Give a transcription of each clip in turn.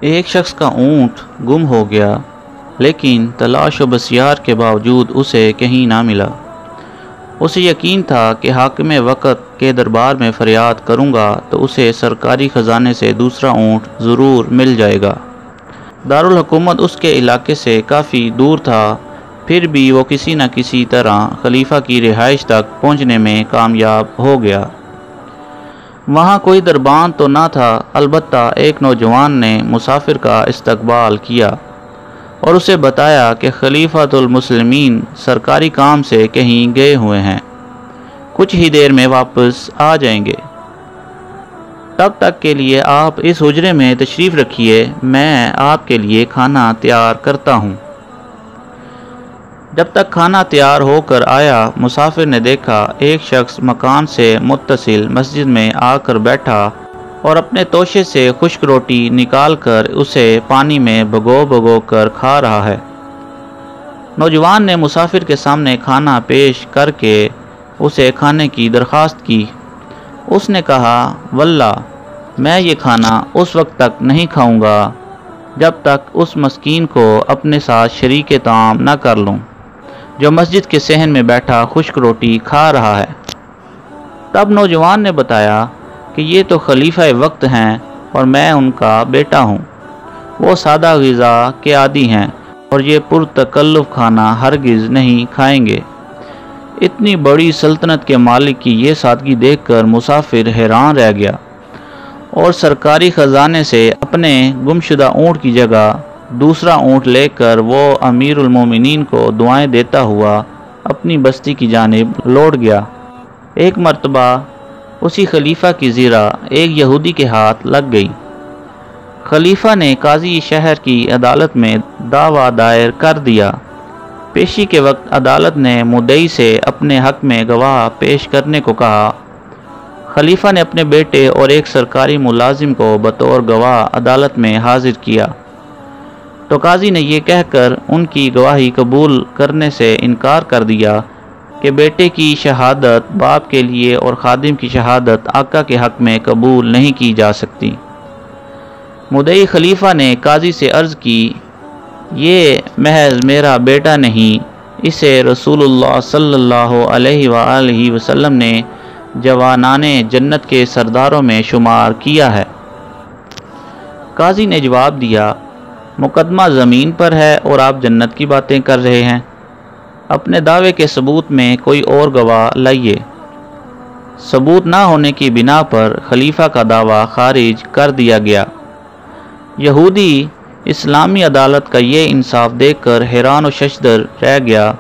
ایک شخص کا اونٹ گم ہو گیا، لیکن تلاش و بسیار کے باوجود اسے کہیں نہ ملا۔ اسے یقین تھا کہ حاکم وقت کے دربار میں فریاد کروں گا تو اسے سرکاری خزانے سے دوسرا اونٹ ضرور مل جائے گا۔ دارالحکومت اس کے علاقے سے کافی دور تھا، پھر بھی وہ کسی نہ کسی طرح خلیفہ کی رہائش تک پہنچنے میں کامیاب ہو گیا۔ وہاں کوئی دربان تو نہ تھا، البتہ ایک نوجوان نے مسافر کا استقبال کیا اور اسے بتایا کہ خلیفۃ المسلمین سرکاری کام سے کہیں گئے ہوئے ہیں، کچھ ہی دیر میں واپس آ جائیں گے۔ تب تک کے لیے آپ اس حجرے میں تشریف رکھیے، میں آپ کے لیے کھانا تیار کرتا ہوں۔ جب تک کھانا تیار ہو کر آیا، مسافر نے دیکھا ایک شخص مکان سے متصل مسجد میں آ کر بیٹھا اور اپنے توشے سے خشک روٹی نکال کر اسے پانی میں بھگو کر کھا رہا ہے۔ نوجوان نے مسافر کے سامنے کھانا پیش کر کے اسے کھانے کی درخواست کی۔ اس نے کہا، واللہ میں یہ کھانا اس وقت تک نہیں کھاؤں گا جب تک اس مسکین کو اپنے ساتھ شریک طعام نہ کر لوں جو مسجد کے صحن میں بیٹھا خشک روٹی کھا رہا ہے۔ تب نوجوان نے بتایا کہ یہ تو خلیفہ وقت ہیں اور میں ان کا بیٹا ہوں، وہ سادہ غذا کے عادی ہیں اور یہ پرتکلف کھانا ہرگز نہیں کھائیں گے۔ اتنی بڑی سلطنت کے مالک کی یہ سادگی دیکھ کر مسافر حیران رہ گیا اور سرکاری خزانے سے اپنے گمشدہ اونٹ کی جگہ دوسرا اونٹ لے کر وہ امیر المومنین کو دعائیں دیتا ہوا اپنی بستی کی جانب لوٹ گیا۔ ایک مرتبہ اسی خلیفہ کی زیرہ ایک یہودی کے ہاتھ لگ گئی۔ خلیفہ نے قاضی شہر کی عدالت میں دعویٰ دائر کر دیا۔ پیشی کے وقت عدالت نے مدعی سے اپنے حق میں گواہ پیش کرنے کو کہا۔ خلیفہ نے اپنے بیٹے اور ایک سرکاری ملازم کو بطور گواہ عدالت میں حاضر کیا تو قاضی نے یہ کہہ کر ان کی گواہی قبول کرنے سے انکار کر دیا کہ بیٹے کی شہادت باپ کے لیے اور خادم کی شہادت آقا کے حق میں قبول نہیں کی جا سکتی۔ مدعی خلیفہ نے قاضی سے عرض کی، یہ محض میرا بیٹا نہیں، اسے رسول اللہ صلی اللہ علیہ وآلہ وسلم نے جوانان جنت کے سرداروں میں شمار کیا ہے۔ قاضی نے جواب دیا، مقدمہ زمین پر ہے اور آپ جنت کی باتیں کر رہے ہیں، اپنے دعوے کے ثبوت میں کوئی اور گواہ لائیے۔ ثبوت نہ ہونے کی بنا پر خلیفہ کا دعویٰ خارج کر دیا گیا۔ یہودی اسلامی عدالت کا یہ انصاف دیکھ کر حیران و ششدر رہ گیا۔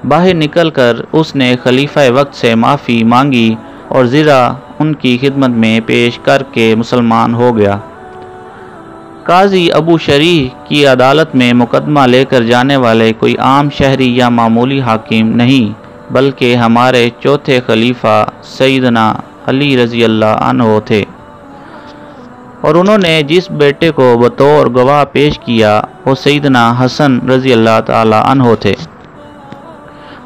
باہر نکل کر اس نے خلیفہ وقت سے معافی مانگی اور زیرہ ان کی خدمت میں پیش کر کے مسلمان ہو گیا۔ قاضی ابو شریح کی عدالت میں مقدمہ لے کر جانے والے کوئی عام شہری یا معمولی حاکم نہیں، بلکہ ہمارے چوتھے خلیفہ سیدنا علی رضی اللہ عنہ تھے، اور انہوں نے جس بیٹے کو بطور گواہ پیش کیا وہ سیدنا حسن رضی اللہ تعالی عنہ تھے۔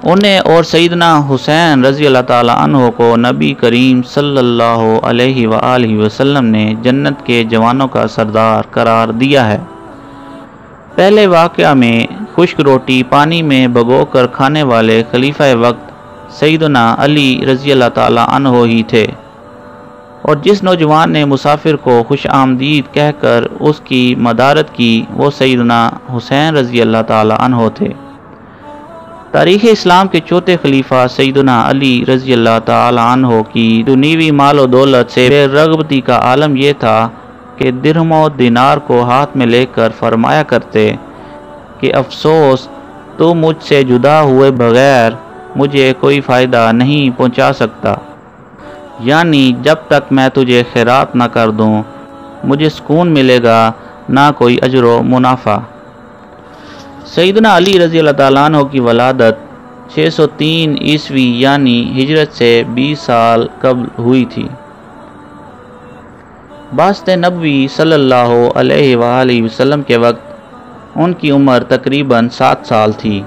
انہیں اور سیدنا حسین رضی اللہ تعالی عنہ کو نبی کریم صلی اللہ علیہ وآلہ وسلم نے جنت کے جوانوں کا سردار قرار دیا ہے۔ پہلے واقعہ میں خشک روٹی پانی میں بھگو کر کھانے والے خلیفہ وقت سیدنا علی رضی اللہ تعالی عنہ ہی تھے، اور جس نوجوان نے مسافر کو خوش آمدید کہہ کر اس کی مدارت کی وہ سیدنا حسین رضی اللہ تعالی عنہ تھے۔ تاریخ اسلام کے چوتھے خلیفہ سیدنا علی رضی اللہ تعالی عنہ کی دنیوی مال و دولت سے بے رغبتی کا عالم یہ تھا کہ درہم و دینار کو ہاتھ میں لے کر فرمایا کرتے کہ افسوس تو مجھ سے جدا ہوئے بغیر مجھے کوئی فائدہ نہیں پہنچا سکتا، یعنی جب تک میں تجھے خیرات نہ کر دوں مجھے سکون ملے گا نہ کوئی اجر و منافع۔ سیدنا علی رضی اللہ تعالیٰ عنہ کی ولادت 603 عیسوی یعنی ہجرت سے 20 سال قبل ہوئی تھی۔ بعثت نبوی صلی اللہ علیہ وآلہ وسلم کے وقت ان کی عمر تقریباً 7 سال تھی۔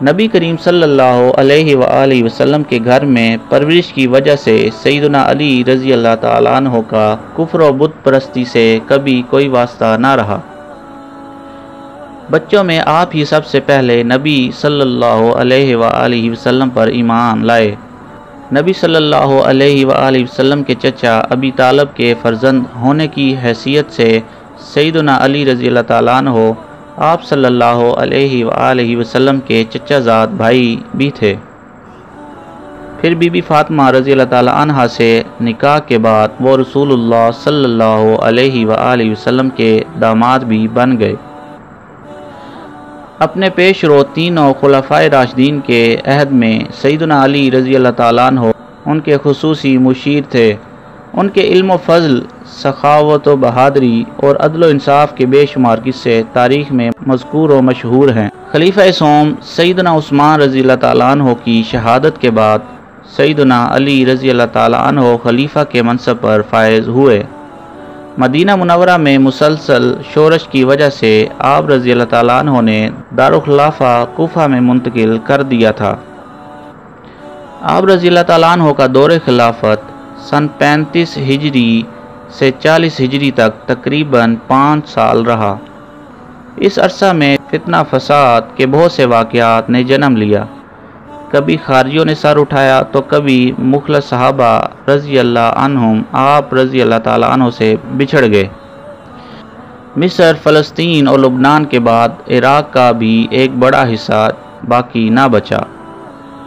نبی کریم صلی اللہ علیہ وآلہ وسلم کے گھر میں پرورش کی وجہ سے سیدنا علی رضی اللہ تعالیٰ عنہ کا کفر و بت پرستی سے کبھی کوئی واسطہ نہ رہا۔ بچوں میں آپ ہی سب سے پہلے نبی صلی اللہ علیہ وآلہ وسلم پر ایمان لائے۔ نبی صلی اللہ علیہ وآلہ وسلم کے چچا ابی طالب کے فرزند ہونے کی حیثیت سے سیدنا علی رضی اللہ تعالیٰ عنہ آپ صلی اللہ علیہ وآلہ وسلم کے چچا زاد بھائی بھی تھے۔ پھر بی بی فاطمہ رضی اللہ تعالیٰ عنہ سے نکاح کے بعد وہ رسول اللہ صلی اللہ علیہ وآلہ وسلم کے داماد بھی بن گئے۔ اپنے پیش رو تینوں خلفائے راشدین کے عہد میں سیدنا علی رضی اللہ تعالیٰ عنہ ان کے خصوصی مشیر تھے۔ ان کے علم و فضل، سخاوت و بہادری اور عدل و انصاف کے بے شمار قصے تاریخ میں مذکور و مشہور ہیں۔ خلیفہ سوم سیدنا عثمان رضی اللہ تعالیٰ عنہ کی شہادت کے بعد سیدنا علی رضی اللہ تعالیٰ عنہ خلیفہ کے منصب پر فائز ہوئے۔ مدینہ منورہ میں مسلسل شورش کی وجہ سے آپ رضی اللہ تعالیٰ عنہ نے دارالخلافہ کوفہ میں منتقل کر دیا تھا۔ آپ رضی اللہ تعالیٰ عنہ کا دور خلافت سن 35 ہجری سے 40 ہجری تک تقریباً 5 سال رہا۔ اس عرصہ میں فتنہ فساد کے بہت سے واقعات نے جنم لیا۔ کبھی خارجیوں نے سر اٹھایا تو کبھی مخلص صحابہ رضی اللہ عنہم آپ رضی اللہ تعالیٰ عنہ سے بچھڑ گئے۔ مصر، فلسطین اور لبنان کے بعد عراق کا بھی ایک بڑا حصہ باقی نہ بچا۔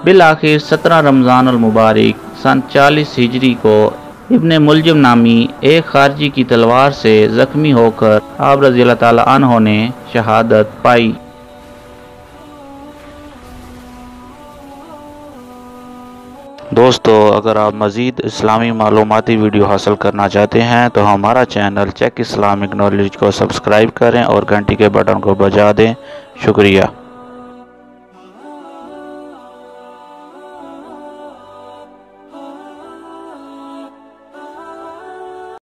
بالآخر 17 رمضان المبارک سن 40 ہجری کو ابن ملجم نامی ایک خارجی کی تلوار سے زخمی ہو کر آپ رضی اللہ تعالیٰ عنہ نے شہادت پائی۔ دوستو، اگر آپ مزید اسلامی معلوماتی ویڈیو حاصل کرنا چاہتے ہیں تو ہمارا چینل چیک اسلامک نالج کو سبسکرائب کریں اور گھنٹی کے بٹن کو بجا دیں۔ شکریہ۔